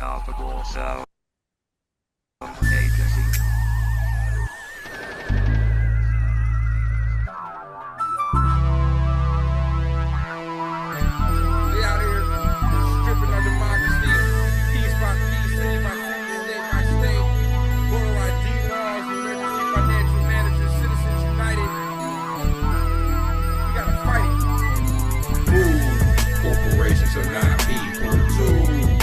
topical so agency. They out here stripping our democracy, piece by piece, city by city, state by state. Voter ID laws, emergency financial managers, citizens united. We gotta fight it. Corporations are not people, too.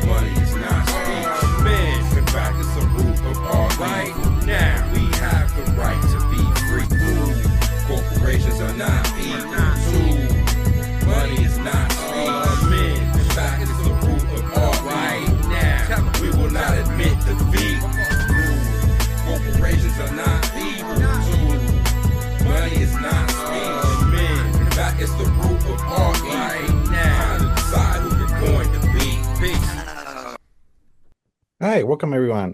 Money is not speech. Man, in fact, it's the root of all right now. We have the right to be free. Corporations are not people, too. Money is not speech. Man, in fact, it's the root of all right now. We will not admit defeat. Corporations are not people, too. Money is not speech. Man, in fact, it's the root of all right now. Time to decide who you're going to be. Peace. Hi, welcome everyone.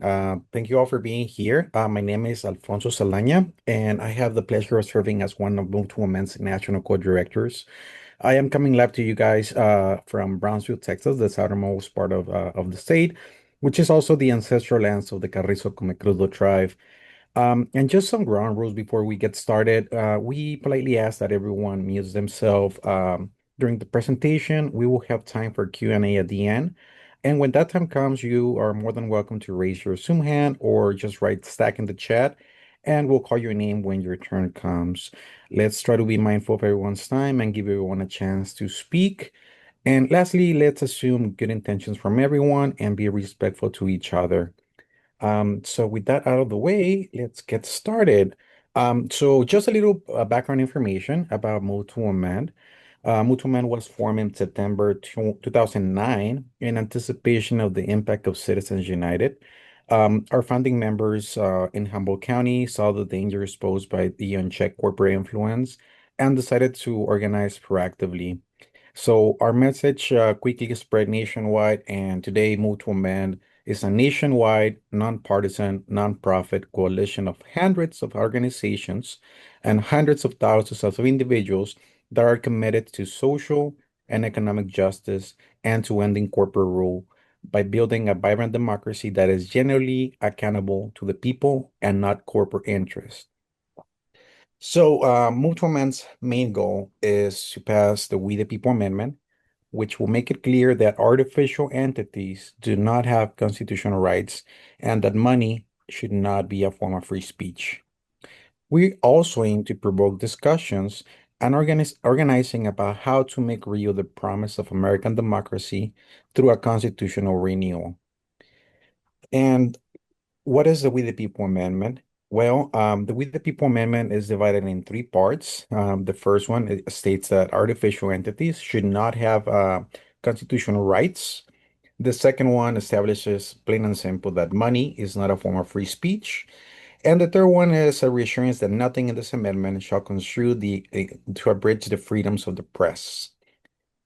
Thank you all for being here. My name is Alfonso Saldaña, and I have the pleasure of serving as one of Move to Women's national co-directors. I am coming live to you guys from Brownsville, Texas, the southernmost part of the state, which is also the ancestral lands of the Carrizo Comecrudo tribe. And just some ground rules before we get started. We politely ask that everyone mutes themselves during the presentation. We will have time for Q&A at the end. And when that time comes, you are more than welcome to raise your Zoom hand or just write stack in the chat, and we'll call your name when your turn comes. Let's try to be mindful of everyone's time and give everyone a chance to speak. And lastly, let's assume good intentions from everyone and be respectful to each other. So with that out of the way, let's get started. So just a little background information about Move to Amend. Move to Amend was formed in September 2009 in anticipation of the impact of Citizens United. Our founding members in Humboldt County saw the dangers posed by the unchecked corporate influence and decided to organize proactively. So our message quickly spread nationwide, and today Move to Amend is a nationwide, nonpartisan, nonprofit coalition of hundreds of organizations and hundreds of thousands of individuals that are committed to social and economic justice and to ending corporate rule by building a vibrant democracy that is genuinely accountable to the people and not corporate interests. So, Move to Amend's main goal is to pass the We the People Amendment, which will make it clear that artificial entities do not have constitutional rights and that money should not be a form of free speech. We also aim to provoke discussions and organizing about how to make real the promise of American democracy through a constitutional renewal. And what is the We the People Amendment? Well, the We the People Amendment is divided in three parts. The first one states that artificial entities should not have constitutional rights. The second one establishes plain and simple that money is not a form of free speech. And the third one is a reassurance that nothing in this amendment shall construe to abridge the freedoms of the press.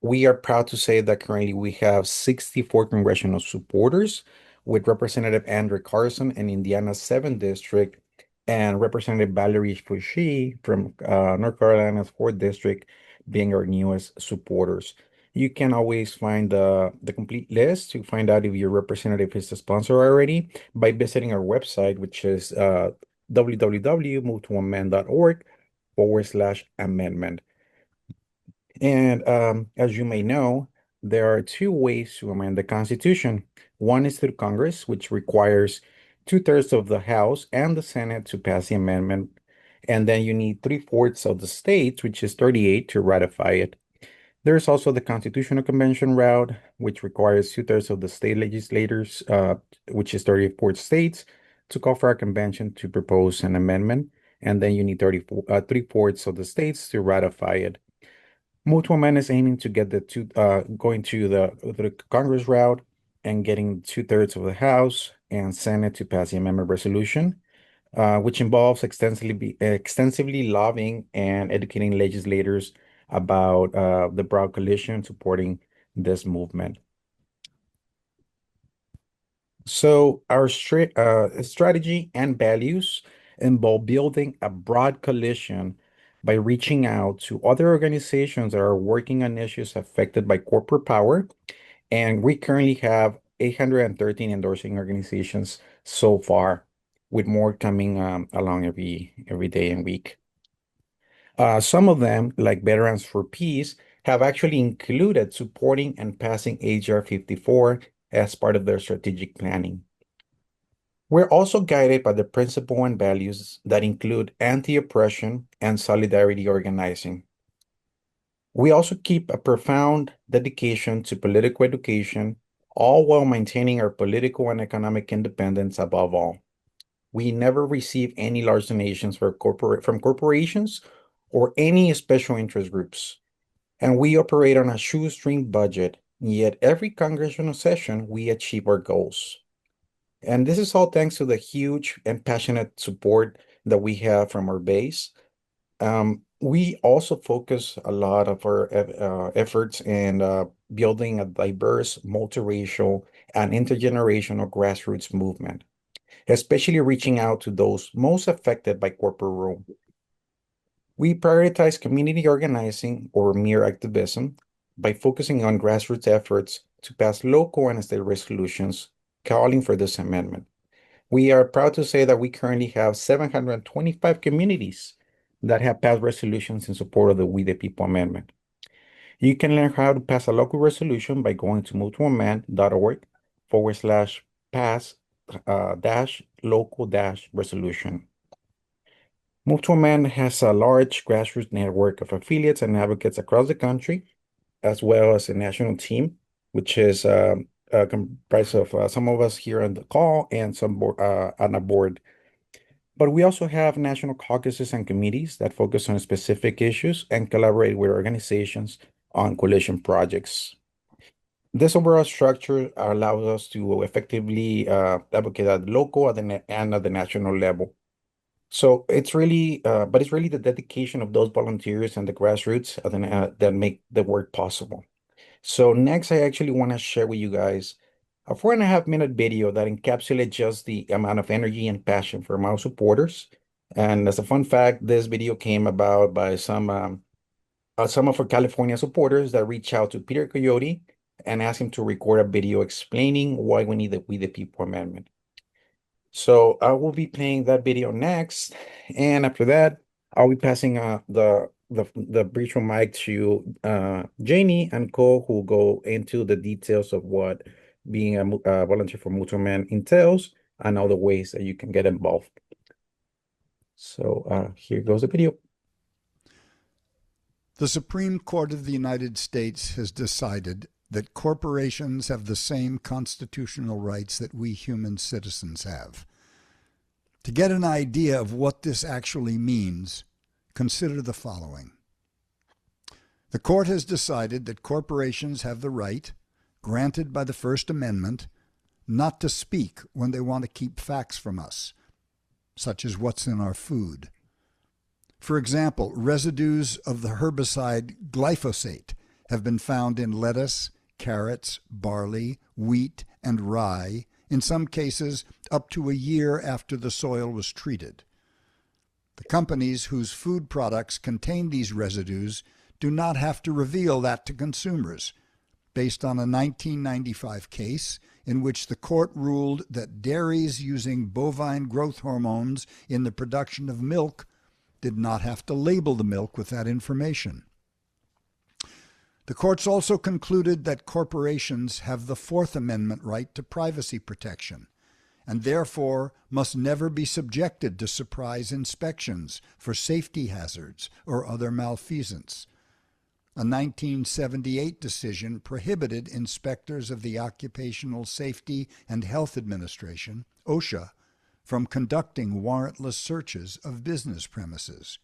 We are proud to say that currently we have 64 congressional supporters, with Representative Andrew Carson in Indiana's 7th District and Representative Valerie Fouché from North Carolina's 4th District being our newest supporters. You can always find the complete list to find out if your representative is a sponsor already by visiting our website, which is www.movetoamend.org/amendment. And as you may know, there are two ways to amend the Constitution. One is through Congress, which requires two-thirds of the House and the Senate to pass the amendment. And then you need three-fourths of the states, which is 38, to ratify it. There's also the Constitutional Convention route, which requires two-thirds of the state legislators, which is 34 states, to call for a convention to propose an amendment. And then you need three-fourths of the states to ratify it. Move to Amend is aiming to get going to the Congress route and getting two-thirds of the House and Senate to pass the amendment resolution, which involves extensively lobbying and educating legislators about the broad coalition supporting this movement. So our strategy and values involve building a broad coalition by reaching out to other organizations that are working on issues affected by corporate power. And we currently have 813 endorsing organizations so far, with more coming along every day and week. Some of them, like Veterans for Peace, have actually included supporting and passing H.J.Res 54 as part of their strategic planning. We're also guided by the principles and values that include anti-oppression and solidarity organizing. We also keep a profound dedication to political education, all while maintaining our political and economic independence above all. We never receive any large donations from corporations or any special interest groups. And we operate on a shoestring budget, yet every congressional session we achieve our goals. And this is all thanks to the huge and passionate support that we have from our base. We also focus a lot of our efforts in building a diverse, multiracial, and intergenerational grassroots movement, especially reaching out to those most affected by corporate rule. We prioritize community organizing or mere activism by focusing on grassroots efforts to pass local and state resolutions calling for this amendment. We are proud to say that we currently have 725 communities that have passed resolutions in support of the We the People Amendment. You can learn how to pass a local resolution by going to mutualman.org/pass dash local dash resolution. Mutual Man has a large grassroots network of affiliates and advocates across the country, as well as a national team, which is comprised of some of us here on the call and some on a board. But we also have national caucuses and committees that focus on specific issues and collaborate with organizations on coalition projects. This overall structure allows us to effectively advocate at the local and at the national level. So it's really, but it's really the dedication of those volunteers and the grassroots that make the work possible. So next, I actually want to share with you guys a 4.5 minute video that encapsulates just the amount of energy and passion from our supporters. And as a fun fact, this video came about by some of our California supporters that reached out to Peter Coyote and asked him to record a video explaining why we need the We the People Amendment. So I will be playing that video next, and after that, I'll be passing the virtual mic to Janie and Cole, who will go into the details of what being a volunteer for Mutual Man entails and all the ways that you can get involved. So here goes the video. The Supreme Court of the United States has decided that corporations have the same constitutional rights that we human citizens have. To get an idea of what this actually means, consider the following. The court has decided that corporations have the right, granted by the First Amendment, not to speak when they want to keep facts from us, such as what's in our food. For example, residues of the herbicide glyphosate have been found in lettuce, carrots, barley, wheat, and rye, in some cases up to a year after the soil was treated. The companies whose food products contain these residues do not have to reveal that to consumers, based on a 1995 case in which the court ruled that dairies using bovine growth hormones in the production of milk did not have to label the milk with that information. The courts also concluded that corporations have the Fourth Amendment right to privacy protection, and therefore must never be subjected to surprise inspections for safety hazards or other malfeasance. A 1978 decision prohibited inspectors of the Occupational Safety and Health Administration, OSHA, from conducting warrantless searches of business premises.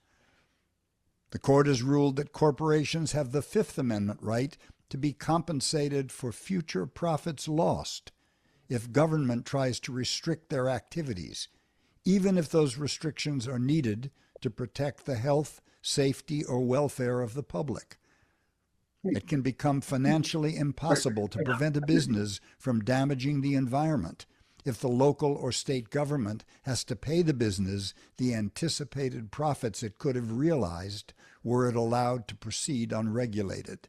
The court has ruled that corporations have the Fifth Amendment right to be compensated for future profits lost if government tries to restrict their activities, even if those restrictions are needed to protect the health, safety, or welfare of the public. It can become financially impossible to prevent a business from damaging the environment if the local or state government has to pay the business the anticipated profits it could have realized were it allowed to proceed unregulated.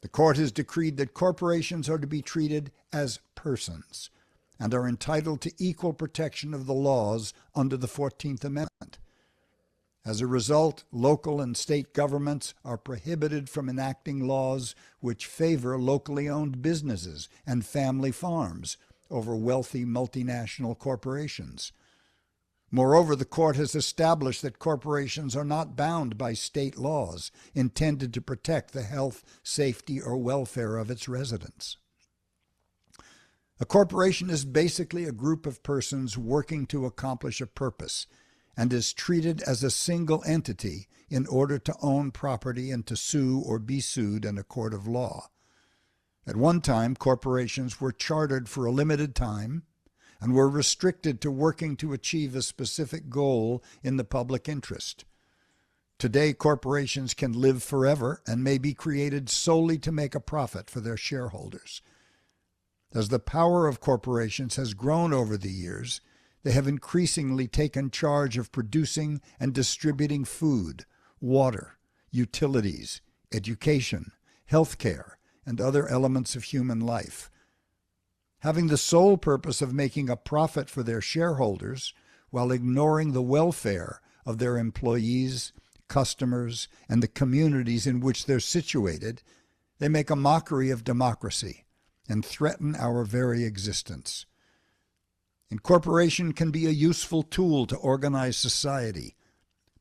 The court has decreed that corporations are to be treated as persons and are entitled to equal protection of the laws under the 14th Amendment. As a result, local and state governments are prohibited from enacting laws which favor locally owned businesses and family farms over wealthy multinational corporations. Moreover, the court has established that corporations are not bound by state laws intended to protect the health, safety, or welfare of its residents. A corporation is basically a group of persons working to accomplish a purpose and is treated as a single entity in order to own property and to sue or be sued in a court of law. At one time, corporations were chartered for a limited time and were restricted to working to achieve a specific goal in the public interest. Today, corporations can live forever and may be created solely to make a profit for their shareholders. As the power of corporations has grown over the years, they have increasingly taken charge of producing and distributing food, water, utilities, education, healthcare, and other elements of human life. Having the sole purpose of making a profit for their shareholders while ignoring the welfare of their employees, customers, and the communities in which they're situated, they make a mockery of democracy and threaten our very existence. Incorporation can be a useful tool to organize society,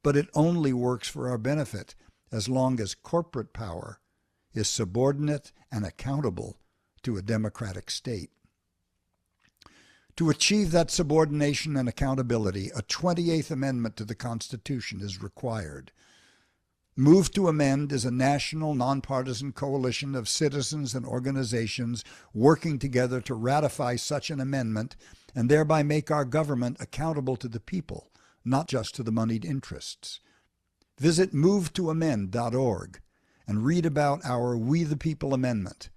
but it only works for our benefit as long as corporate power is subordinate and accountable to a democratic state. To achieve that subordination and accountability, a 28th Amendment to the Constitution is required. Move to Amend is a national, nonpartisan coalition of citizens and organizations working together to ratify such an amendment and thereby make our government accountable to the people, not just to the moneyed interests. Visit movetoamend.org and read about our We the People Amendment.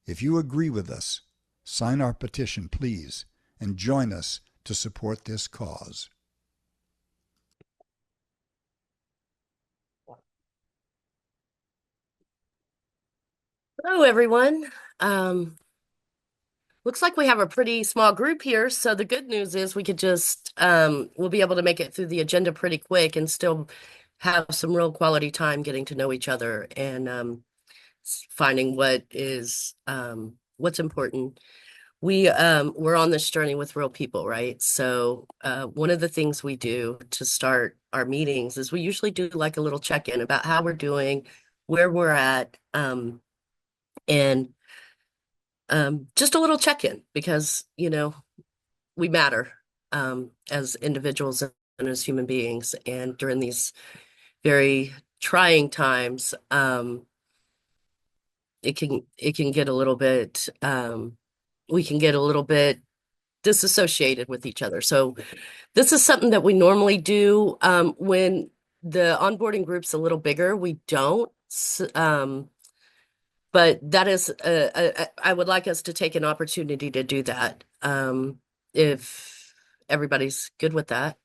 If you agree with us, sign our petition, please, and join us to support this cause. Hello, everyone. Looks like we have a pretty small group here, so the good news is we could just, we'll be able to make it through the agenda pretty quick and still have some real quality time getting to know each other and finding what is, what's important. We're on this journey with real people, right? So one of the things we do to start our meetings is we usually do like a little check-in about how we're doing, where we're at, and just a little check-in because, you know, we matter as individuals and as human beings. And during these very trying times, it can get a little bit, we can get a little bit disassociated with each other. So this is something that we normally do when the onboarding group's a little bigger. We don't. But that is, I would like us to take an opportunity to do that. If everybody's good with that.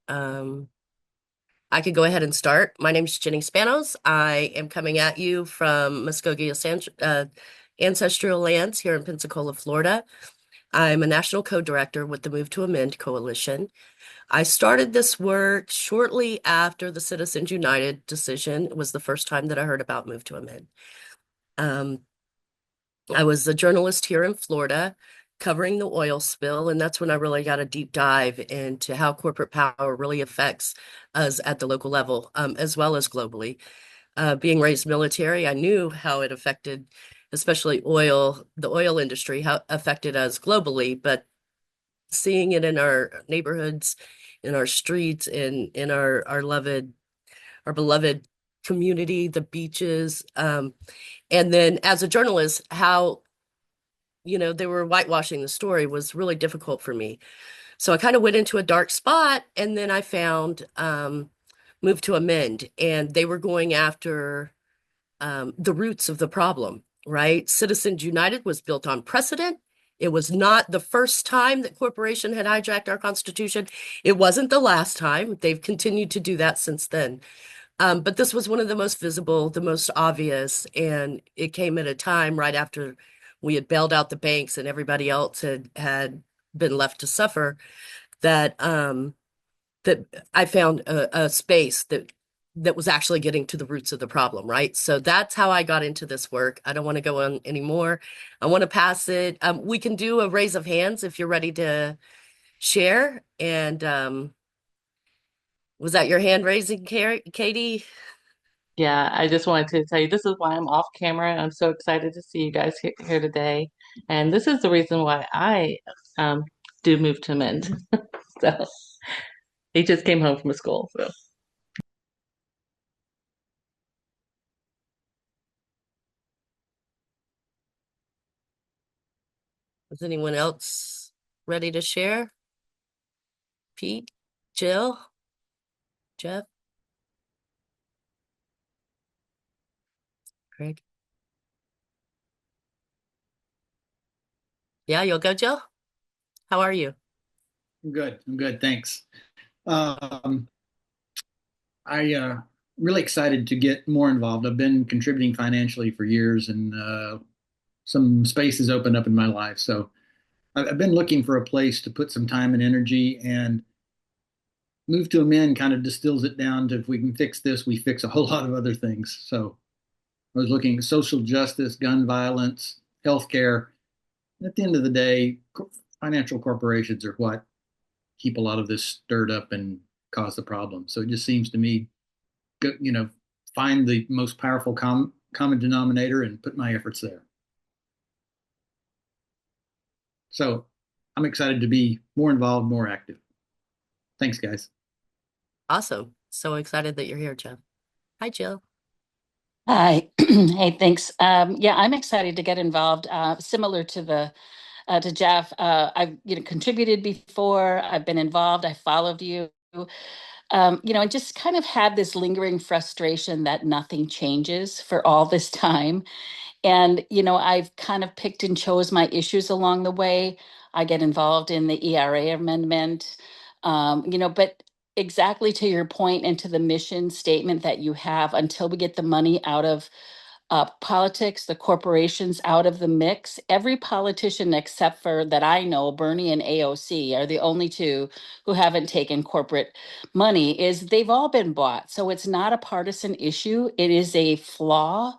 I could go ahead and start. My name is Jenny Spanos. I am coming at you from Muskogee ancestral lands here in Pensacola, Florida. I'm a national co-director with the Move to Amend Coalition. I started this work shortly after the Citizens United decision. It was the first time that I heard about Move to Amend. I was a journalist here in Florida covering the oil spill, and that's when I really got a deep dive into how corporate power really affects us at the local level, as well as globally. Being raised military, I knew how it affected, especially the oil industry, how it affected us globally, but seeing it in our neighborhoods, in our streets, in our beloved community, the beaches, and then as a journalist, how, you know, they were whitewashing the story was really difficult for me. So I kind of went into a dark spot, and then I found Move to Amend, and they were going after the roots of the problem, right? Citizens United was built on precedent. It was not the first time that corporation had hijacked our Constitution. It wasn't the last time. They've continued to do that since then. But this was one of the most visible, the most obvious, and it came at a time right after we had bailed out the banks and everybody else had been left to suffer that that I found a space that was actually getting to the roots of the problem, right? So that's how I got into this work. I don't want to go on anymore. I want to pass it. We can do a raise of hands if you're ready to share. And was that your hand raising, Katie? Yeah, I just wanted to tell you this is why I'm off camera. I'm so excited to see you guys here today. And this is the reason why I um, do move to amend. So he just came home from school. So Is anyone else ready to share? Pete, Jill, Jeff, Craig. Yeah, you'll go, Jill? How are you? I'm good. I'm good. Thanks. Um, I really excited to get more involved. I've been contributing financially for years, and some space has opened up in my life. So I've been looking for a place to put some time and energy, and move to amend kind of distills it down to if we can fix this, we fix a whole lot of other things. So I was looking at social justice, gun violence, healthcare. At the end of the day, financial corporations are what keep a lot of this stirred up and cause the problem. So it just seems to me, find the most powerful common denominator and put my efforts there. So I'm excited to be more involved, more active. Thanks, guys. Awesome. So excited that you're here, Jeff. Hi, Jill. Hi. Hey, thanks. Yeah, I'm excited to get involved. Similar to Jeff, I've contributed before. I've been involved. I followed you. And just kind of had this lingering frustration that nothing changes for all this time. And, I've kind of picked and chose my issues along the way. I get involved in the ERA amendment, but exactly to your point and to the mission statement that you have, until we get the money out of politics, the corporations out of the mix, every politician except for that I know, Bernie and AOC are the only two who haven't taken corporate money, is they've all been bought. So it's not a partisan issue. It is a flaw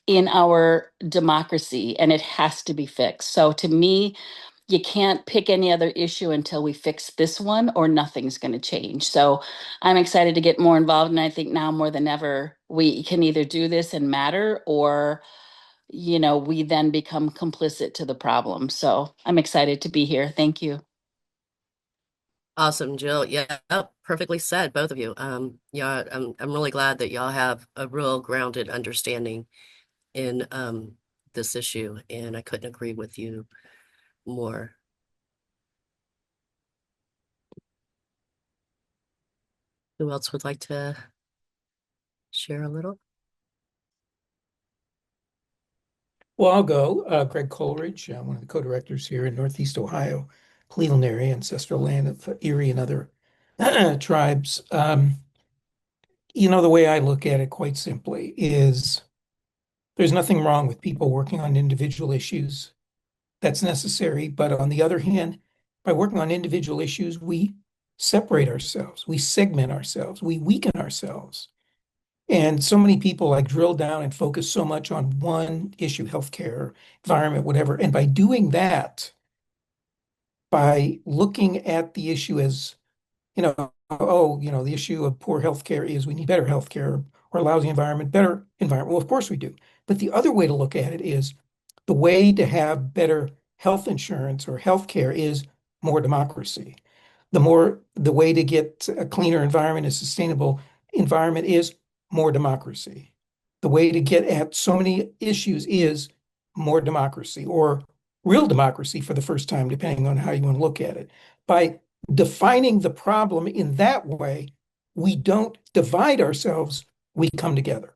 in our democracy, and it has to be fixed. So to me, you can't pick any other issue until we fix this one, or nothing's going to change. So I'm excited to get more involved. And I think now more than ever, we can either do this and matter, or, we then become complicit to the problem. So I'm excited to be here. Thank you. Awesome, Jill. Yeah, perfectly said, both of you. Yeah, I'm really glad that y'all have a real grounded understanding in this issue, and I couldn't agree with you more. Who else would like to share a little? Well, I'll go. Greg Coleridge, one of the co-directors here in Northeast Ohio, Cleveland area, ancestral land of Erie and other tribes. The way I look at it quite simply is there's nothing wrong with people working on individual issues. That's necessary. But on the other hand, by working on individual issues, we separate ourselves, we segment ourselves, we weaken ourselves. And so many people like drill down and focus so much on one issue, healthcare, environment, whatever. And by doing that, by looking at the issue as, the issue of poor healthcare is we need better healthcare, or a lousy environment, better environment. Well, of course we do. But the other way to look at it is the way to have better health insurance or healthcare is more democracy. The way to get a cleaner environment, a sustainable environment, is more democracy. The way to get at so many issues is more democracy, or real democracy for the first time, depending on how you want to look at it. By defining the problem in that way, we don't divide ourselves, we come together.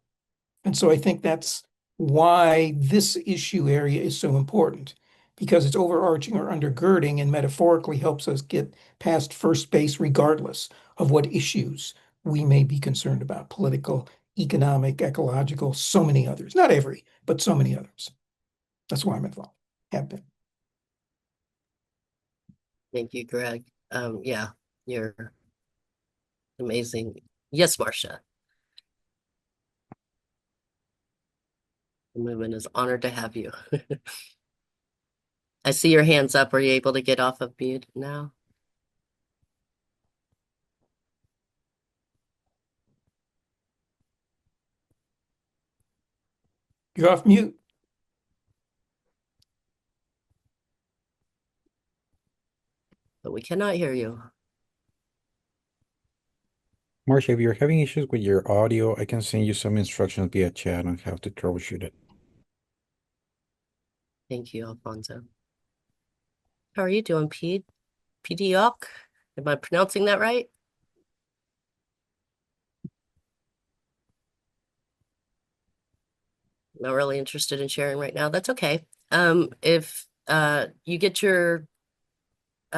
And so I think that's why this issue area is so important, because it's overarching or undergirding and metaphorically helps us get past first base regardless of what issues we may be concerned about: political, economic, ecological, so many others. Not every, but so many others. That's why I'm involved. Have been. Thank you, Greg. Yeah, you're amazing. Yes, Marcia. The movement is honored to have you. I see your hands up. Are you able to get off of mute now? You're off mute. But we cannot hear you. Marcia, if you're having issues with your audio, I can send you some instructions via chat on how to troubleshoot it. Thank you, Alfonso. How are you doing, Pete? Pediok? Am I pronouncing that right? Not really interested in sharing right now. That's okay. If you get your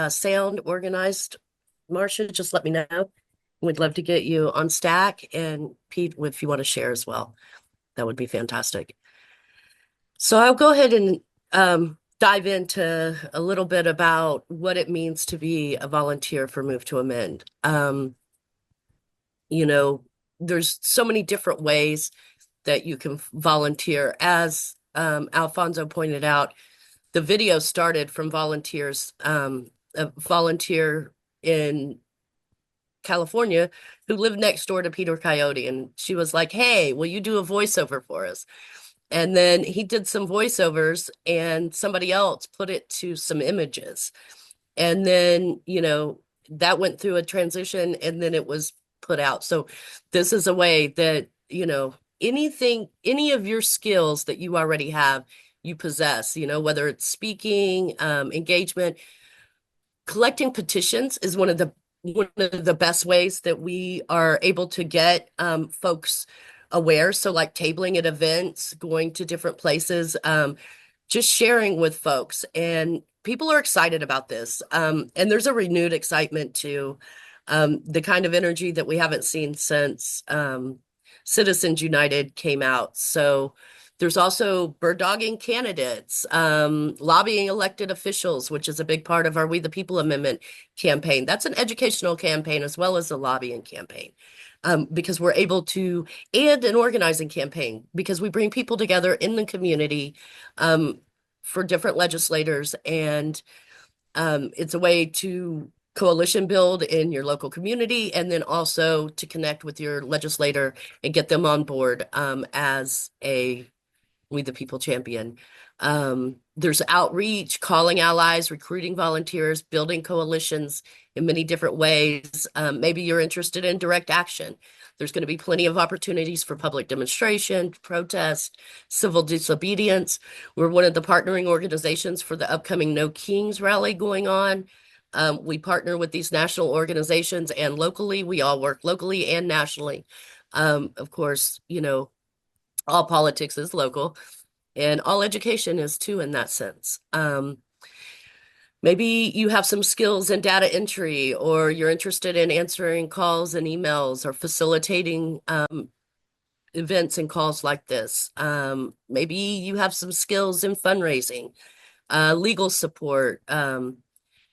sound organized, Marcia, just let me know. We'd love to get you on stack, and Pete, if you want to share as well, that would be fantastic. So I'll go ahead and dive into a little bit about what it means to be a volunteer for Move to Amend. You know, there's so many different ways that you can volunteer. As Alfonso pointed out, the video started from volunteers, a volunteer in California who lived next door to Peter Coyote. And she was like, hey, will you do a voiceover for us? And then he did some voiceovers and somebody else put it to some images. And then, you know, that went through a transition and then it was put out. So this is a way that, you know, anything, any of your skills that you already have, you possess, you know, whether it's speaking, engagement, collecting petitions is one of the best ways that we are able to get folks aware. So like tabling at events, going to different places, just sharing with folks, and people are excited about this. And there's a renewed excitement to the kind of energy that we haven't seen since Citizens United came out. So there's also bird dogging candidates, lobbying elected officials, which is a big part of our We the People Amendment campaign. That's an educational campaign as well as a lobbying campaign. Because we're able to, and an organizing campaign, because we bring people together in the community for different legislators. And it's a way to coalition build in your local community, and then also to connect with your legislator and get them on board as a We the People champion. There's outreach, calling allies, recruiting volunteers, building coalitions in many different ways. Maybe you're interested in direct action. There's going to be plenty of opportunities for public demonstration, protest, civil disobedience. We're one of the partnering organizations for the upcoming No Kings rally going on. We partner with these national organizations, and locally, we all work locally and nationally. Of course, you know, all politics is local. And all education is too, in that sense. Maybe you have some skills in data entry, or you're interested in answering calls and emails, or facilitating events and calls like this. Maybe you have some skills in fundraising, legal support,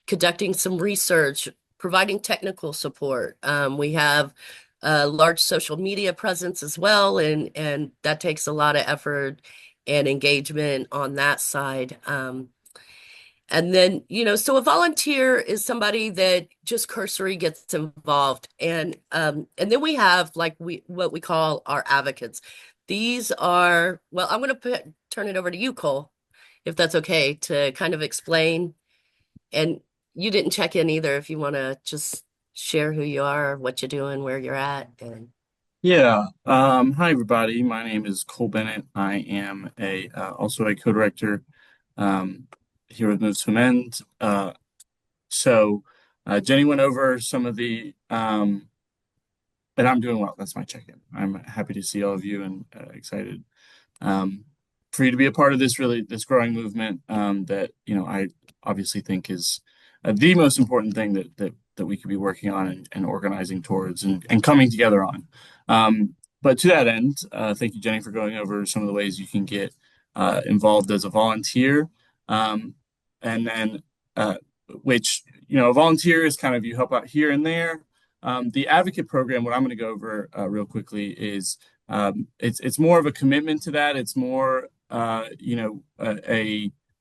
conducting some research, providing technical support. We have a large social media presence as well, and that takes a lot of effort and engagement on that side. And then, you know, so a volunteer is somebody that just cursory gets involved. And then we have like what we call our advocates. These are, well, I'm going to turn it over to you, Cole, if that's okay, to kind of explain. And you didn't check in either, if you want to just share who you are, what you're doing, where you're at. And Yeah. Hi, everybody. My name is Cole Bennett. I am also a co-director here with Move to Amend. So Jenny went over some of the, and I'm doing well. That's my check-in. I'm happy to see all of you and excited for you to be a part of this growing movement that, you know, I obviously think is the most important thing that that we could be working on and organizing towards and coming together on. But to that end, thank you, Jenny, for going over some of the ways you can get involved as a volunteer. And then, which, a volunteer is kind of you help out here and there. The advocate program, what I'm going to go over real quickly is it's more of a commitment to that. It's more,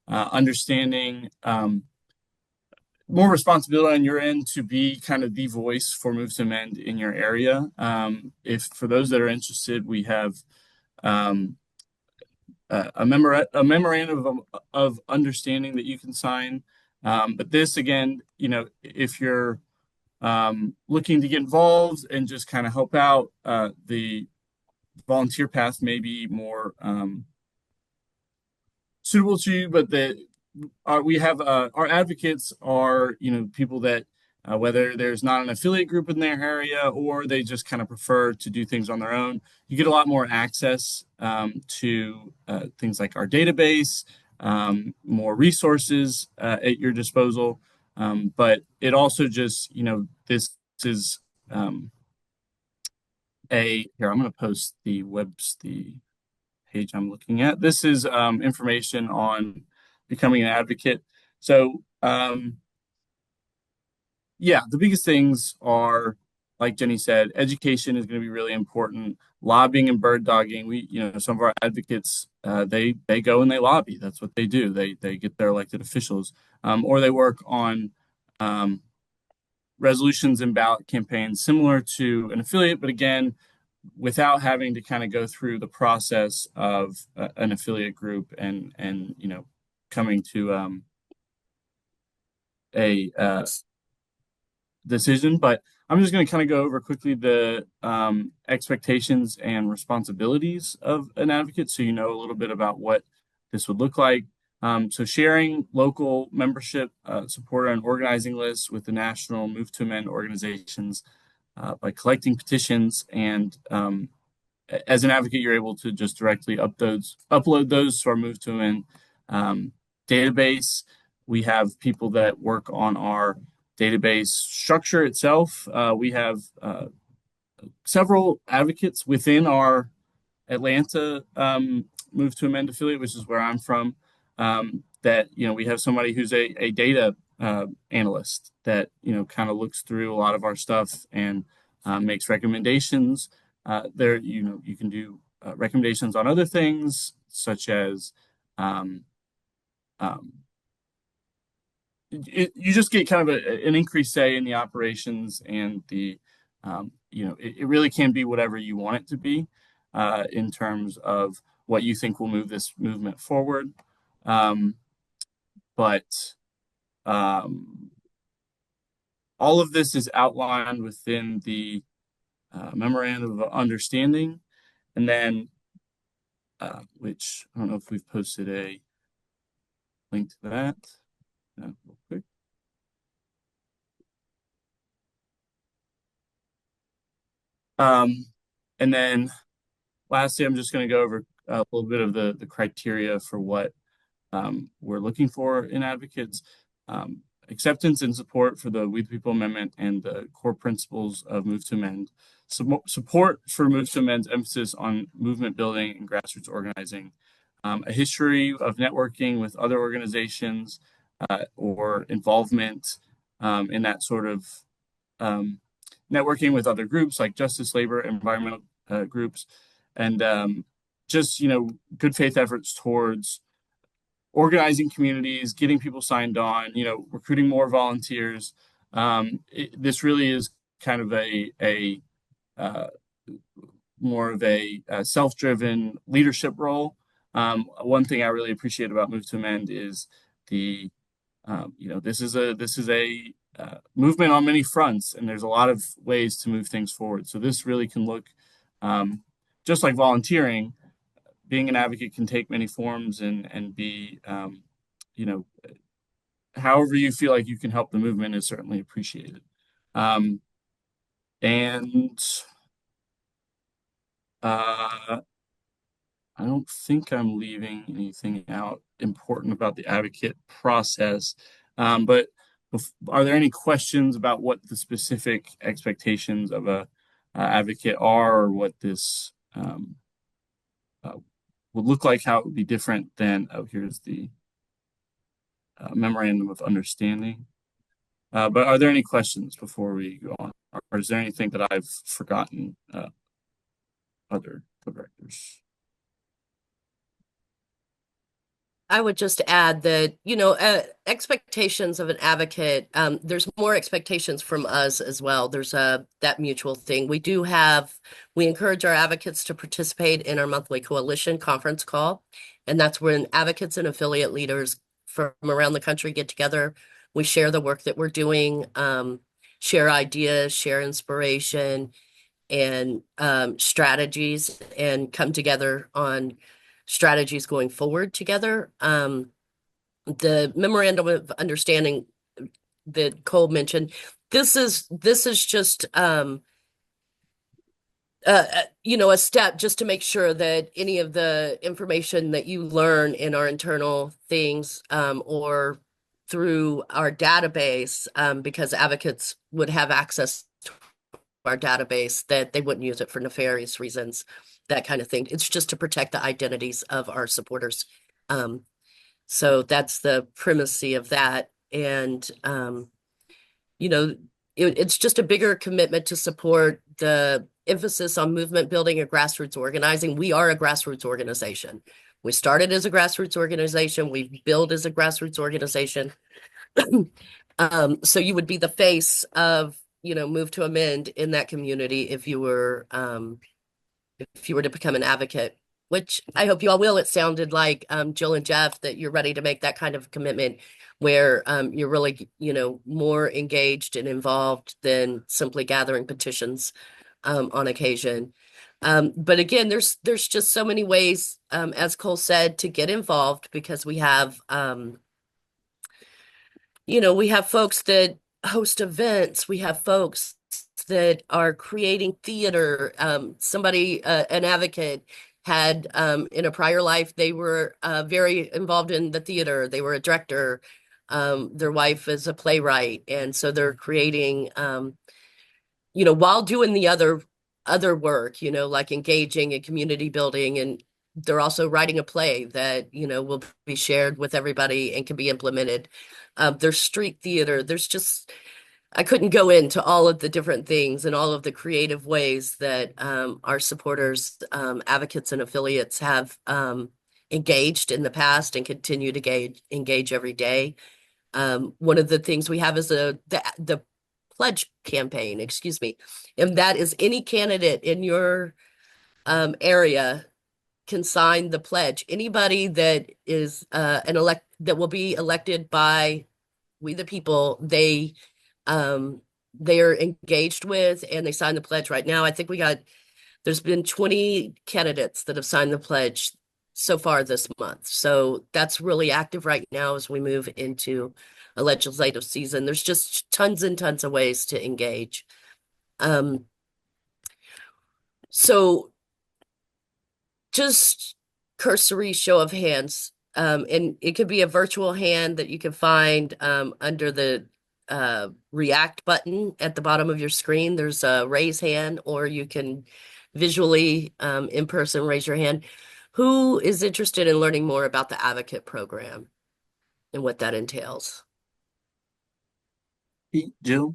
understanding more responsibility on your end to be kind of the voice for Move to Amend in your area. If for those that are interested, we have a memorandum of understanding that you can sign. But this again, if you're looking to get involved and just kind of help out, the volunteer path may be more suitable to you, but we have our advocates are people that whether there's not an affiliate group in their area or they just kind of prefer to do things on their own, you get a lot more access to things like our database, more resources at your disposal, but it also just this is here I'm going to post the page I'm looking at. This is information on becoming an advocate. So, the biggest things are, like Jenny said, education is going to be really important. Lobbying and bird dogging. Some of our advocates, they go and they lobby. That's what they do. They get their elected officials, or they work on resolutions and ballot campaigns similar to an affiliate, but again, without having to kind of go through the process of an affiliate group and coming to a decision. But I'm just going to kind of go over quickly the expectations and responsibilities of an advocate, so you know a little bit about what this would look like. So sharing local membership, support, and organizing lists with the national Move to Amend organizations by collecting petitions, and as an advocate, you're able to just directly upload those to our Move to Amend database. We have people that work on our database structure itself. We have several advocates within our Atlanta Move to Amend affiliate, which is where I'm from. That we have somebody who's a data analyst that kind of looks through a lot of our stuff and makes recommendations. You can do recommendations on other things such as you just get kind of an increased say in the operations, and the it really can be whatever you want it to be in terms of what you think will move this movement forward. But all of this is outlined within the memorandum of understanding, and then which I don't know if we've posted a link to that. Real quick. And then lastly, I'm just going to go over a little bit of the criteria for what we're looking for in advocates. Acceptance and support for the We the People Amendment and the core principles of Move to Amend. Support for Move to Amend's emphasis on movement building and grassroots organizing. A history of networking with other organizations or involvement in that sort of networking with other groups like justice, labor, environmental groups, and just good faith efforts towards organizing communities, getting people signed on, recruiting more volunteers. This really is kind of a more of a self-driven leadership role. One thing I really appreciate about Move to Amend is the this is a movement on many fronts, and there's a lot of ways to move things forward. So this really can look just like volunteering. Being an advocate can take many forms and be, however you feel like you can help the movement is certainly appreciated. And I don't think I'm leaving anything out important about the advocate process. But Are there any questions about what the specific expectations of a advocate are, or what this would look like, how it would be different than, oh, here's the memorandum of understanding. But are there any questions before we go on? Or is there anything that I've forgotten, other co-directors? I would just add that, expectations of an advocate, there's more expectations from us as well. There's that mutual thing. We encourage our advocates to participate in our monthly coalition conference call. And that's when advocates and affiliate leaders from around the country get together. We share the work that we're doing, share ideas, share inspiration, and strategies, and come together on strategies going forward together. The memorandum of understanding that Cole mentioned, this is just a step just to make sure that any of the information that you learn in our internal things, or through our database, because advocates would have access to our database, that they wouldn't use it for nefarious reasons, that kind of thing. It's just to protect the identities of our supporters. So that's the primacy of that. And, it's just a bigger commitment to support the emphasis on movement building and grassroots organizing. We are a grassroots organization. We started as a grassroots organization. We build as a grassroots organization. So you would be the face of, Move to Amend in that community if you were to become an advocate, which I hope you all will. It sounded like, Jill and Jeff, that you're ready to make that kind of commitment where you're really, more engaged and involved than simply gathering petitions on occasion. But again, there's just so many ways, as Cole said, to get involved, because we have folks that host events. We have folks that are creating theater. Somebody, an advocate, had in a prior life, they were very involved in the theater. They were a director. Their wife is a playwright. And so they're creating, while doing the other work, like engaging in community building, and they're also writing a play that, will be shared with everybody and can be implemented. There's street theater. I couldn't go into all of the different things and all of the creative ways that our supporters, advocates, and affiliates have engaged in the past and continue to engage every day. One of the things we have is the pledge campaign, excuse me, and that is any candidate in your area can sign the pledge. Anybody that is that will be elected by we the people, they are engaged with, and they sign the pledge right now. I think there's been 20 candidates that have signed the pledge so far this month. So that's really active right now as we move into a legislative season. There's just tons and tons of ways to engage. So just cursory show of hands, and it could be a virtual hand that you can find under the react button at the bottom of your screen. There's a raise hand, or you can visually in person raise your hand. Who is interested in learning more about the advocate program and what that entails? Jill?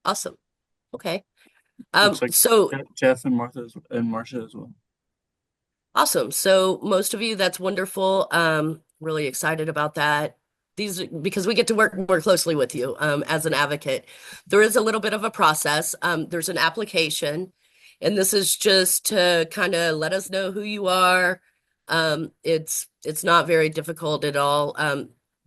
Awesome. Okay. Looks like So Jeff and Marcia as well. awesome. So most of you, that's wonderful. Really excited about that. Because we get to work more closely with you as an advocate. There is a little bit of a process. There's an application, and this is just to kind of let us know who you are. It's not very difficult at all.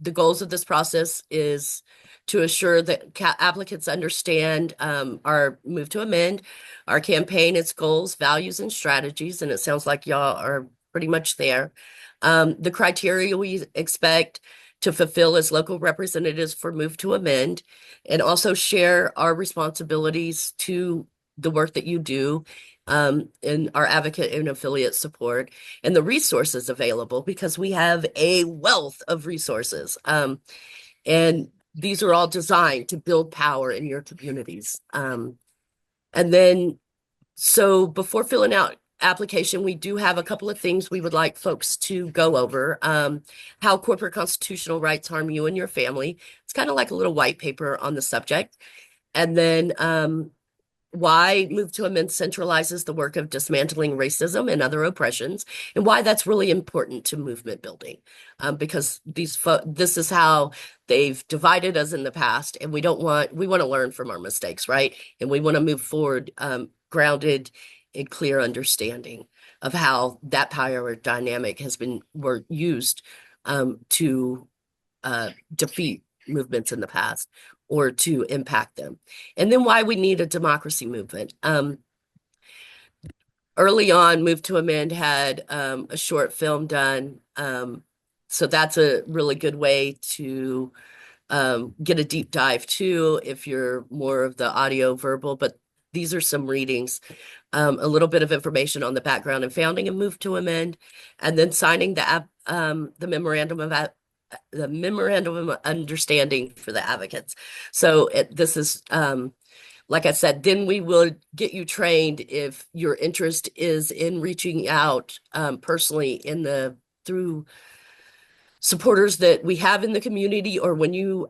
The goals of this process is to assure that applicants understand our Move to Amend, our campaign, its goals, values, and strategies, and it sounds like y'all are pretty much there. The criteria we expect to fulfill as local representatives for Move to Amend, and also share our responsibilities to the work that you do, in our advocate and affiliate support and the resources available because we have a wealth of resources. And these are all designed to build power in your communities. And then, so before filling out application, we do have a couple of things we would like folks to go over. How corporate constitutional rights harm you and your family. It's kind of like a little white paper on the subject. And then why Move to Amend centralizes the work of dismantling racism and other oppressions, and why that's really important to movement building. Because this is how they've divided us in the past, and we want to learn from our mistakes, right? And we want to move forward, grounded in clear understanding of how that power dynamic were used to defeat movements in the past or to impact them. And then why we need a democracy movement. Early on, Move to Amend had a short film done. So that's a really good way to get a deep dive too, if you're more of the audio verbal, but these are some readings, a little bit of information on the background and founding of Move to Amend, and then signing the memorandum of understanding for the advocates. So this is, like I said, then we will get you trained if your interest is in reaching out personally through supporters that we have in the community, or when you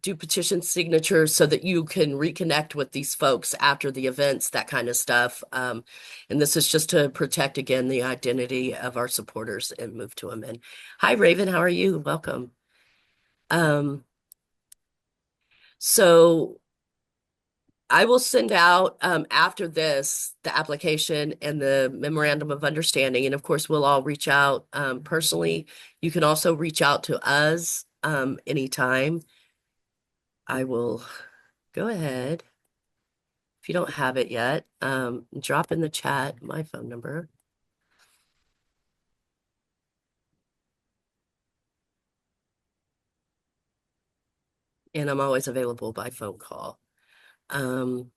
do petition signatures so that you can reconnect with these folks after the events, that kind of stuff. And this is just to protect, again, the identity of our supporters and Move to Amend. Hi, Raven. How are you? Welcome. So I will send out after this the application and the memorandum of understanding. And of course, we'll all reach out personally. You can also reach out to us anytime. I will go ahead. If you don't have it yet, drop in the chat my phone number. And I'm always available by phone call. I'm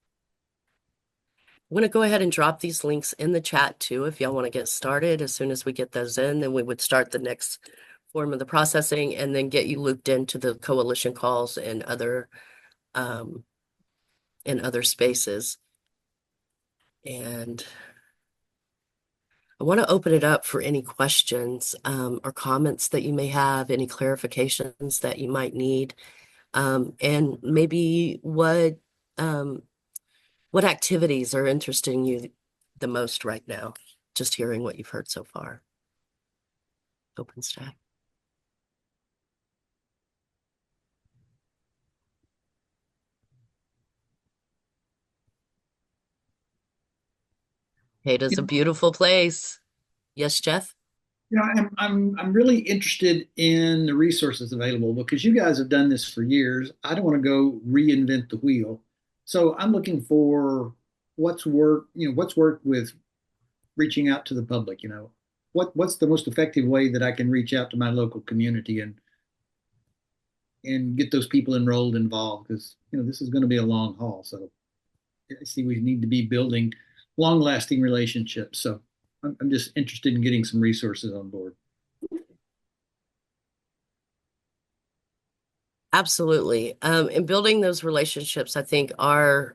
going to go ahead and drop these links in the chat too, if y'all want to get started. As soon as we get those in, then we would start the next form of the processing and then get you looped into the coalition calls and other spaces. And I want to open it up for any questions or comments that you may have, any clarifications that you might need, and maybe what activities are interesting you the most right now, just hearing what you've heard so far. OpenStack. Ada's a beautiful place. Yes, Jeff? Yeah, I'm really interested in the resources available because you guys have done this for years. I don't want to go reinvent the wheel. So I'm looking for what's worked with reaching out to the public, what's the most effective way that I can reach out to my local community and get those people involved because this is going to be a long haul. So I see we need to be building long-lasting relationships. So I'm just interested in getting some resources on board. Absolutely. And building those relationships, I think, are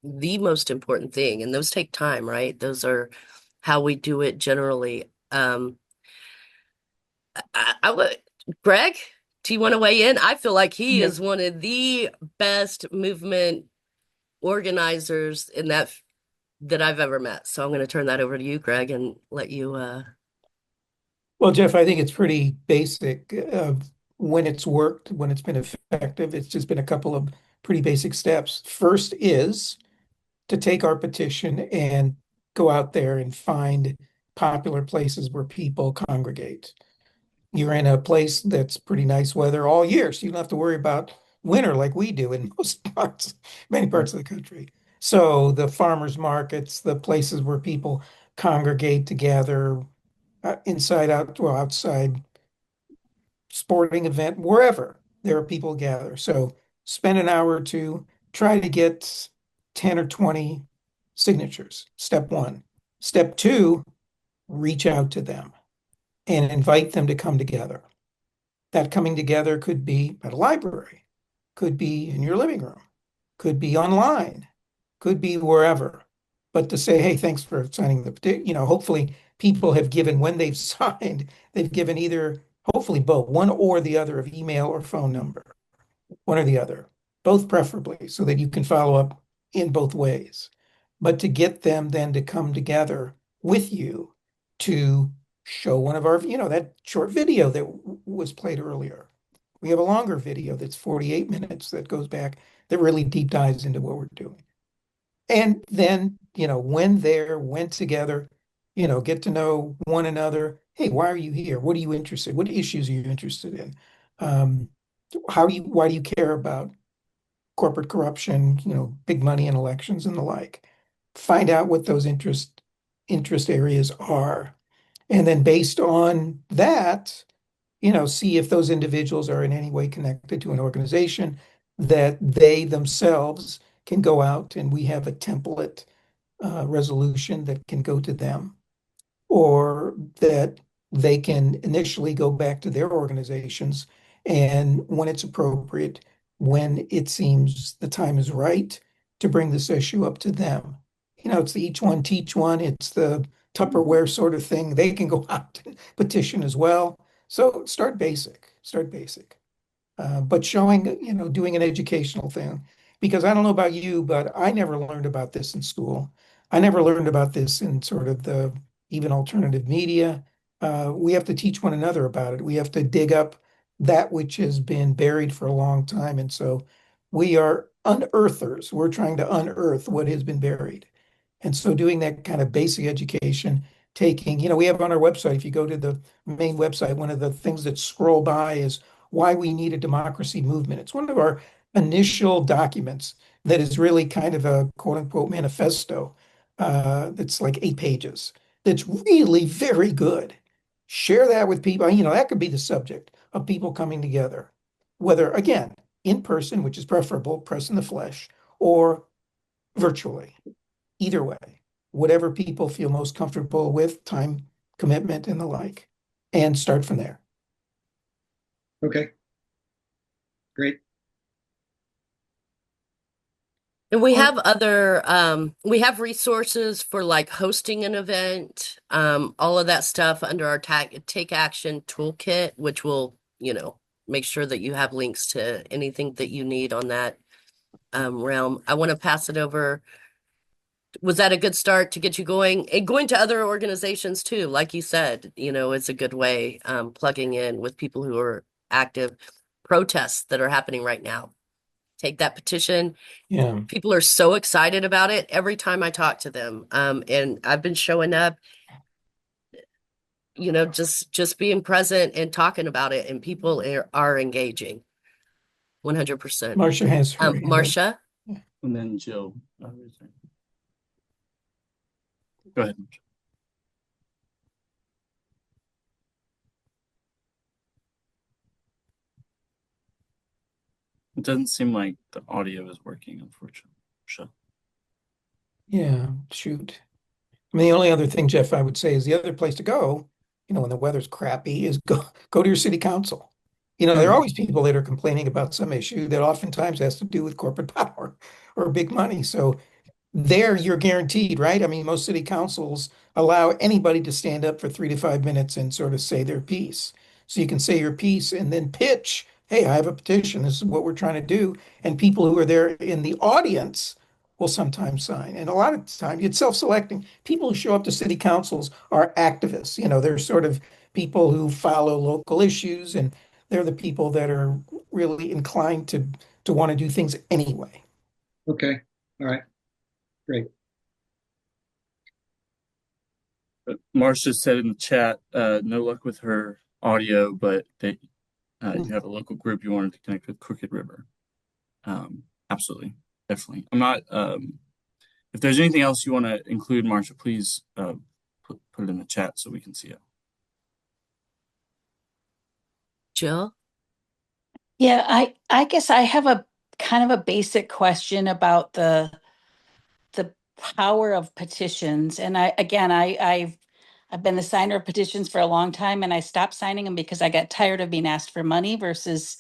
the most important thing. And those take time, right? Those are how we do it generally. Greg, do you want to weigh in? I feel like he is one of the best movement organizers in that I've ever met. So I'm going to turn that over to you, Greg, and let you. Well, Jeff, I think it's pretty basic. When it's worked, when it's been effective, it's just been a couple of pretty basic steps. First is to take our petition and go out there and find popular places where people congregate. You're in a place that's pretty nice weather all year, so you don't have to worry about winter like we do in many parts of the country. So the farmers markets, the places where people congregate together, inside out, well, outside sporting event, wherever there are people gather. So spend an hour or two, try to get 10 or 20 signatures. Step one. Step two, reach out to them and invite them to come together. That coming together could be at a library, could be in your living room, could be online, could be wherever. But to say, hey, thanks for signing the petition, hopefully people have given, when they've signed, they've given either, hopefully both, one or the other of email or phone number, one or the other, both preferably, so that you can follow up in both ways. But to get them then to come together with you to show one of our, that short video that was played earlier. We have a longer video that's 48 minutes that goes back, that really deep dives into what we're doing. And then, when together, get to know one another. Hey, why are you here? What are you interested? What issues are you interested in? Why do you care about corporate corruption, big money in elections and the like? Find out what those interest areas are. And then based on that, see if those individuals are in any way connected to an organization that they themselves can go out, and we have a template resolution that can go to them, or that they can initially go back to their organizations, and when it's appropriate, when it seems the time is right, to bring this issue up to them. It's the each one teach one. It's the Tupperware sort of thing. They can go out and petition as well. So start basic, but showing, doing an educational thing. Because I don't know about you, but I never learned about this in school. I never learned about this in sort of the even alternative media. We have to teach one another about it. We have to dig up that which has been buried for a long time. And so we are unearthers. We're trying to unearth what has been buried. And so doing that kind of basic education, taking, we have on our website, if you go to the main website, one of the things that scroll by is why we need a democracy movement. It's one of our initial documents that is really kind of a quote unquote manifesto that's like 8 pages. That's really very good. Share that with people. That could be the subject of people coming together, whether, again, in person, which is preferable, press in the flesh, or virtually. Either way, whatever people feel most comfortable with, time, commitment, and the like, and start from there. Okay. Great. And we have we have resources for like hosting an event, all of that stuff under our Take Action Toolkit, which will, make sure that you have links to anything that you need on that realm. I want to pass it over. Was that a good start to get you going? And going to other organizations too, like you said, it's a good way, plugging in with people who are active. Protests that are happening right now. Take that petition. Yeah. People are so excited about it every time I talk to them. And I've been showing up, just being present and talking about it, and people are engaging 100%. Marcia has her hand up. Marcia? And then Jill. Go ahead. It doesn't seem like the audio is working, unfortunately. Sure. Yeah, shoot. I mean, the only other thing, Jeff, I would say is the other place to go, when the weather's crappy, is go to your city council. There are always people that are complaining about some issue that oftentimes has to do with corporate power or big money. So there you're guaranteed, right? I mean, most city councils allow anybody to stand up for 3 to 5 minutes and sort of say their piece. So you can say your piece and then pitch, hey, I have a petition. This is what we're trying to do. And people who are there in the audience will sometimes sign. And a lot of times it's self-selecting. People who show up to city councils are activists. They're sort of people who follow local issues, and they're the people that are really inclined to want to do things anyway. Okay. All right. Great. Marcia said in the chat, no luck with her audio, but that you have a local group you wanted to connect with Crooked River. Absolutely, definitely. I'm not. If there's anything else you want to include, Marcia, please put it in the chat so we can see it. Jill? Yeah, I guess I have a kind of a basic question about the power of petitions. And I've been the signer of petitions for a long time, and I stopped signing them because I got tired of being asked for money versus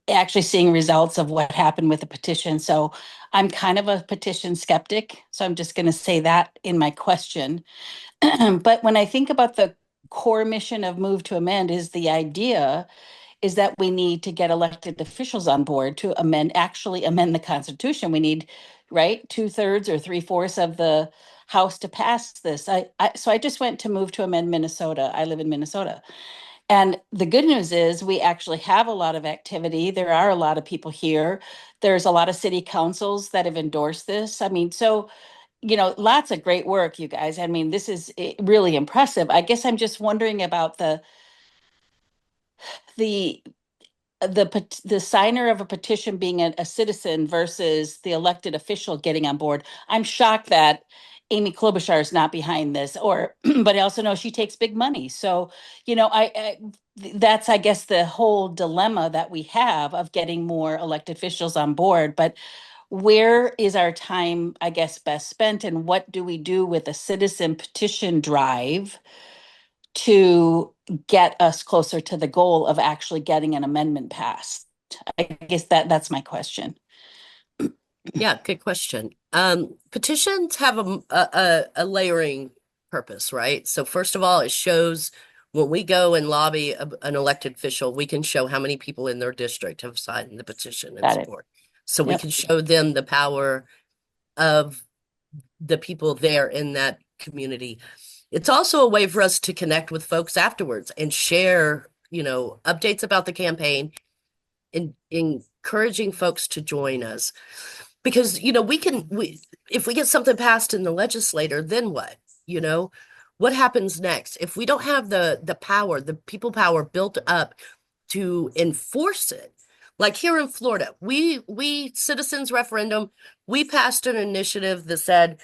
actually seeing results of what happened with the petition. So I'm kind of a petition skeptic. So I'm just going to say that in my question. But when I think about the core mission of Move to Amend, is the idea is that we need to get elected officials on board to actually amend the Constitution. We need, right, 2/3 or 3/4 of the House to pass this. So I just went to Move to Amend Minnesota. I live in Minnesota. And the good news is we actually have a lot of activity. There are a lot of people here. There's a lot of city councils that have endorsed this. I mean, so, lots of great work, you guys. I mean, this is really impressive. I guess I'm just wondering about the the signer of a petition being a citizen versus the elected official getting on board. I'm shocked that Amy Klobuchar is not behind this, but I also know she takes big money. So, that's, I guess, the whole dilemma that we have of getting more elected officials on board. But where is our time, I guess, best spent, and what do we do with a citizen petition drive to get us closer to the goal of actually getting an amendment passed? I guess that's my question. Yeah, good question. Petitions have a layering purpose, right? So first of all, it shows when we go and lobby an elected official, we can show how many people in their district have signed the petition and Got it. support. So we Yep. can show them the power of the people there in that community. It's also a way for us to connect with folks afterwards and share, updates about the campaign and encouraging folks to join us. Because, if we get something passed in the legislature, then what? What happens next? If we don't have the power, the people power built up to enforce it, like here in Florida, we citizens referendum, we passed an initiative that said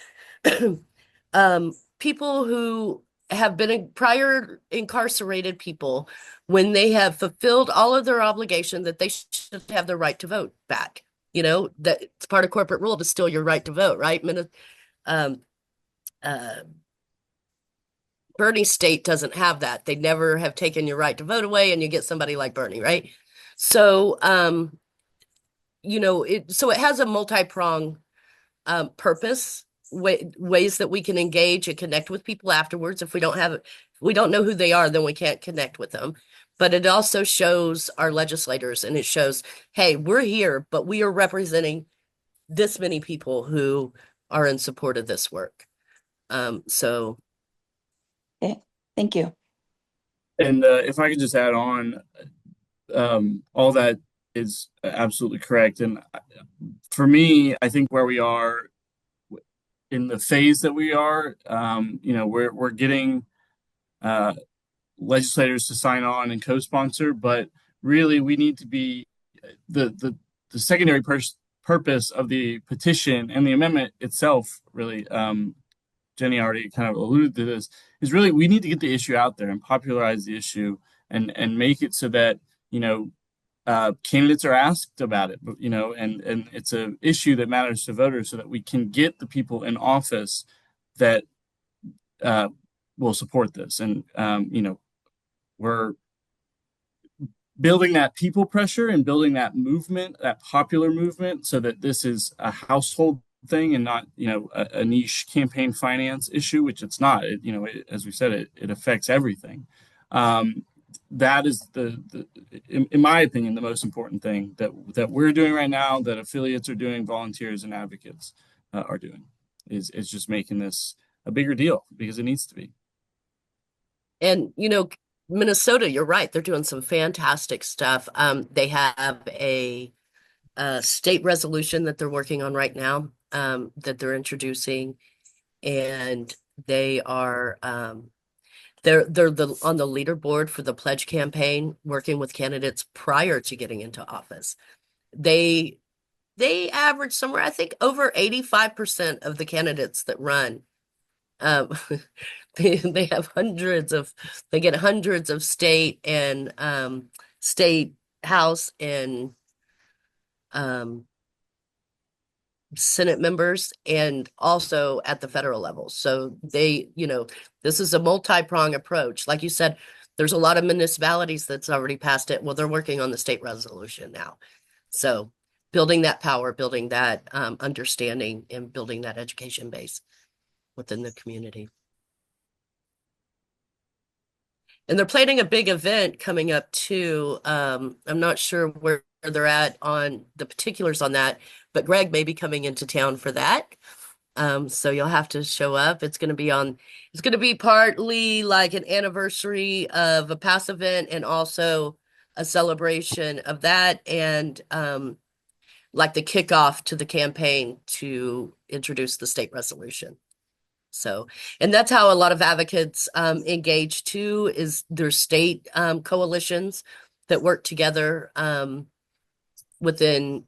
people who have been prior incarcerated people, when they have fulfilled all of their obligation, that they should have their right to vote back. That it's part of corporate rule to steal your right to vote, right? Bernie's state doesn't have that. They never have taken your right to vote away, and you get somebody like Bernie, right? So, so it has a multi-pronged purpose, ways that we can engage and connect with people afterwards. If we don't know who they are, then we can't connect with them. But it also shows our legislators, and it shows, hey, we're here, but we are representing this many people who are in support of this work. So. Okay, thank you. And if I could just add on, all that is absolutely correct. And for me, I think where we are in the phase that we are, we're getting legislators to sign on and co-sponsor, but really we need to be the secondary purpose of the petition and the amendment itself, really, Jenny already kind of alluded to this, is really we need to get the issue out there and popularize the issue and make it so that, candidates are asked about it, and it's an issue that matters to voters, so that we can get the people in office that will support this. And, we're building that people pressure and building that movement, that popular movement, so that this is a household thing and not, a niche campaign finance issue, which it's not. As we said, it affects everything. That is in my opinion, the most important thing that we're doing right now, that affiliates are doing, volunteers and advocates are doing, is just making this a bigger deal, because it needs to be. And, Minnesota, you're right. They're doing some fantastic stuff. They have a state resolution that they're working on right now, that they're introducing, and they are they're on the leaderboard for the pledge campaign, working with candidates prior to getting into office. They average somewhere, I think, over 85% of the candidates that run. They get hundreds of state and state house and Senate members and also at the federal level. So they, this is a multi-prong approach. Like you said, there's a lot of municipalities that's already passed it. Well, they're working on the state resolution now. So building that power, building that understanding, and building that education base within the community. And they're planning a big event coming up too. I'm not sure where they're at on the particulars on that, but Greg may be coming into town for that. So you'll have to show up. It's going to be partly like an anniversary of a past event and also a celebration of that and like the kickoff to the campaign to introduce the state resolution. So, and that's how a lot of advocates engage too, is there's state coalitions that work together within,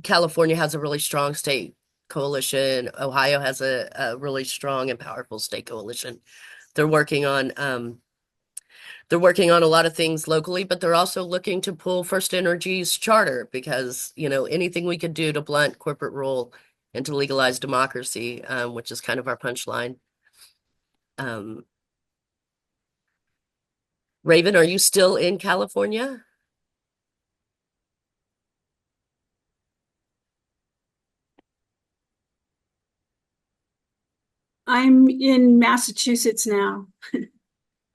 California has a really strong state coalition. Ohio has a really strong and powerful state coalition. They're working on a lot of things locally, but they're also looking to pull First Energy's charter because, anything we could do to blunt corporate rule and to legalize democracy, which is kind of our punchline. Raven, are you still in California? I'm in Massachusetts now.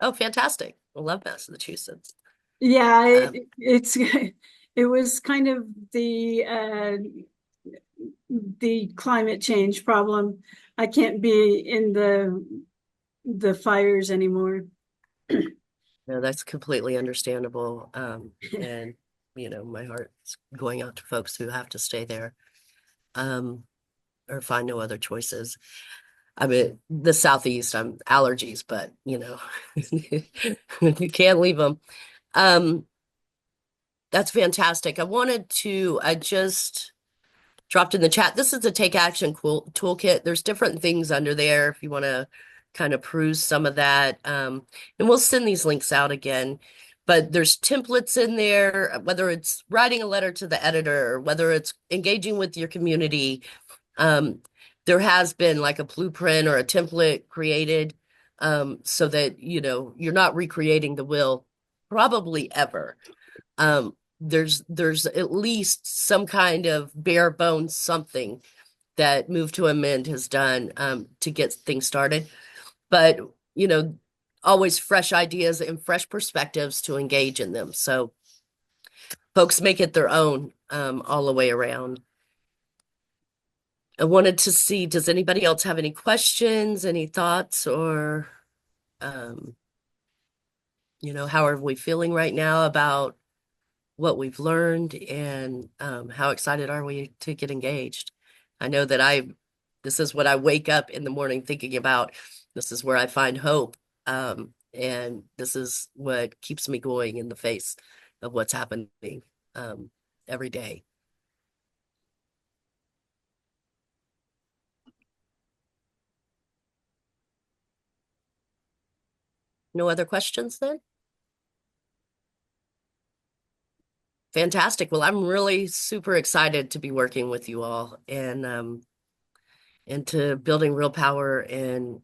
Oh, fantastic. I love Massachusetts. Yeah, it was kind of the climate change problem. I can't be in the fires anymore. No, that's completely understandable. And my heart's going out to folks who have to stay there, or find no other choices. I mean, the Southeast, I'm allergies, but you can't leave them. That's fantastic. I just dropped in the chat. This is a take action toolkit. There's different things under there if you want to kind of peruse some of that. And we'll send these links out again. But there's templates in there, whether it's writing a letter to the editor, or whether it's engaging with your community. There has been like a blueprint or a template created so that, you're not recreating the wheel probably ever. There's at least some kind of bare bones something that Move to Amend has done to get things started. But, always fresh ideas and fresh perspectives to engage in them. So folks make it their own all the way around. I wanted to see, does anybody else have any questions, any thoughts, or, how are we feeling right now about what we've learned and how excited are we to get engaged? I know that this is what I wake up in the morning thinking about. This is where I find hope. And this is what keeps me going in the face of what's happening every day. No other questions then? Fantastic. Well, I'm really super excited to be working with you all and to building real power and,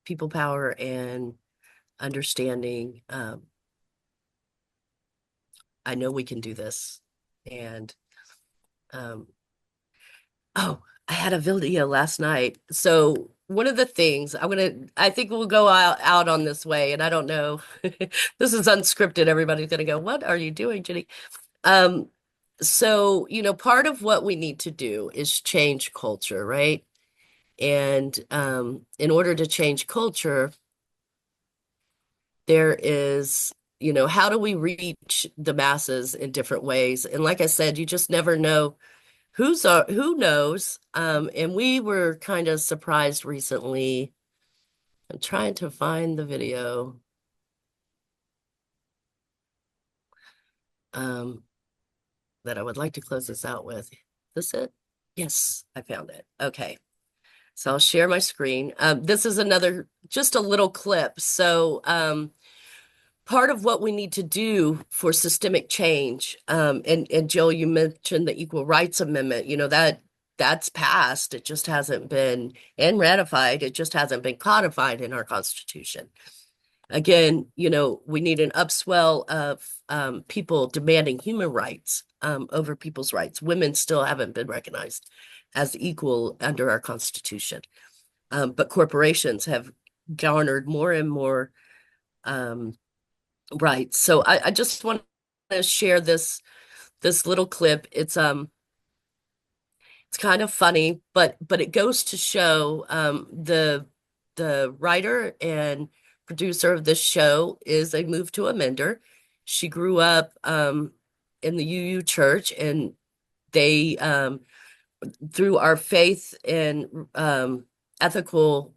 people power and understanding. I know we can do this. And I had a video last night. So one of the things I think we'll go out on this way, and I don't know, this is unscripted. Everybody's going to go, what are you doing, Jenny? So, part of what we need to do is change culture, right? And in order to change culture, there is, how do we reach the masses in different ways? And like I said, you just never know who knows. And we were kind of surprised recently. I'm trying to find the video. That I would like to close this out with. Is this it? Yes, I found it. Okay. So I'll share my screen. This is just a little clip. So part of what we need to do for systemic change, and Jill, you mentioned the Equal Rights Amendment, that's passed. It just hasn't been and ratified. It just hasn't been codified in our Constitution. Again, we need an upswell of people demanding human rights over people's rights. Women still haven't been recognized as equal under our Constitution. But corporations have garnered more and more rights. So I just want to share this little clip. It's kind of funny, but it goes to show the writer and producer of this show is a move to amender. She grew up in the UU Church, and they through our faith and ethical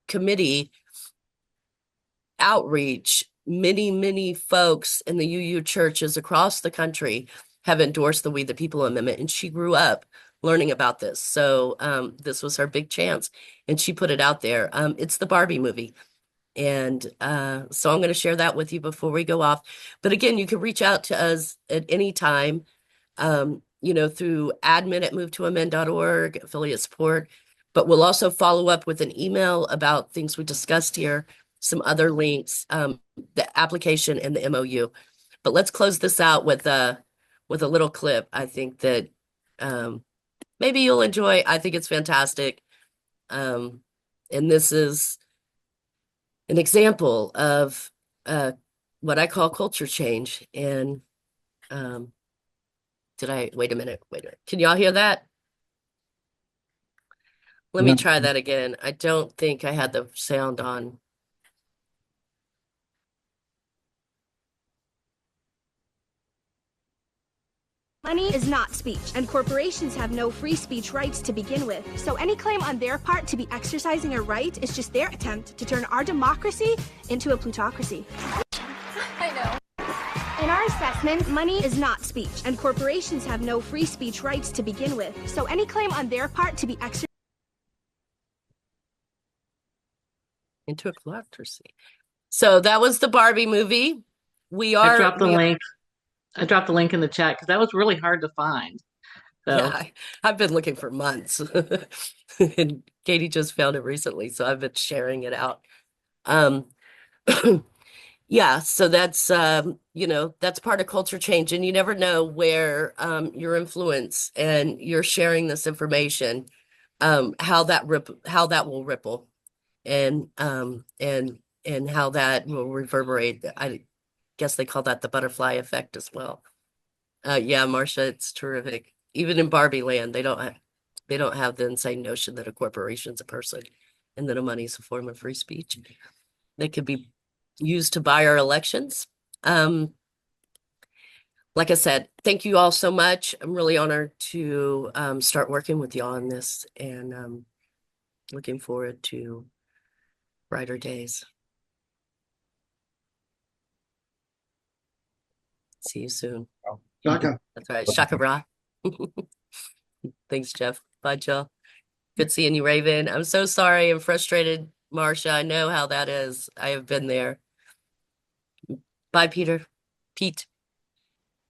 committee outreach, many folks in the UU churches across the country have endorsed the We the People Amendment, and she grew up learning about this. So this was her big chance, and she put it out there. It's the Barbie movie. And so I'm going to share that with you before we go off. But again, you can reach out to us at any time, through admin@movetoamend.org, affiliate support. But we'll also follow up with an email about things we discussed here, some other links, the application and the MOU. But let's close this out with a little clip. I think that maybe you'll enjoy. I think it's fantastic. And this is an example of what I call culture change. And wait a minute. Can y'all hear that? Let me try that again. I don't think I had the sound on. Money is not speech, and corporations have no free speech rights to begin with. So any claim on their part to be exercising a right is just their attempt to turn our democracy into a plutocracy. I know. In our assessment, money is not speech, and corporations have no free speech rights to begin with. So any claim on their part to be exercising into a plutocracy. So that was the Barbie movie. I dropped the link in the chat because that was really hard to find. So. Yeah, I've been looking for months, and Katie just found it recently, so I've been sharing it out. Yeah, so that's that's part of culture change, and you never know where your influence and you're sharing this information, how that will ripple, and how that will reverberate. I guess they call that the butterfly effect as well. Yeah, Marcia, it's terrific. Even in Barbie land, they don't have the insane notion that a corporation's a person and that a money's a form of free speech. They could be used to buy our elections. Like I said, thank you all so much. I'm really honored to start working with y'all on this, and looking forward to brighter days. See you soon. Shaka. That's right. Shaka bra. Thanks, Jeff. Bye, Jill. Good seeing you, Raven. I'm so sorry and frustrated, Marcia. I know how that is. I have been there. Bye, Pete.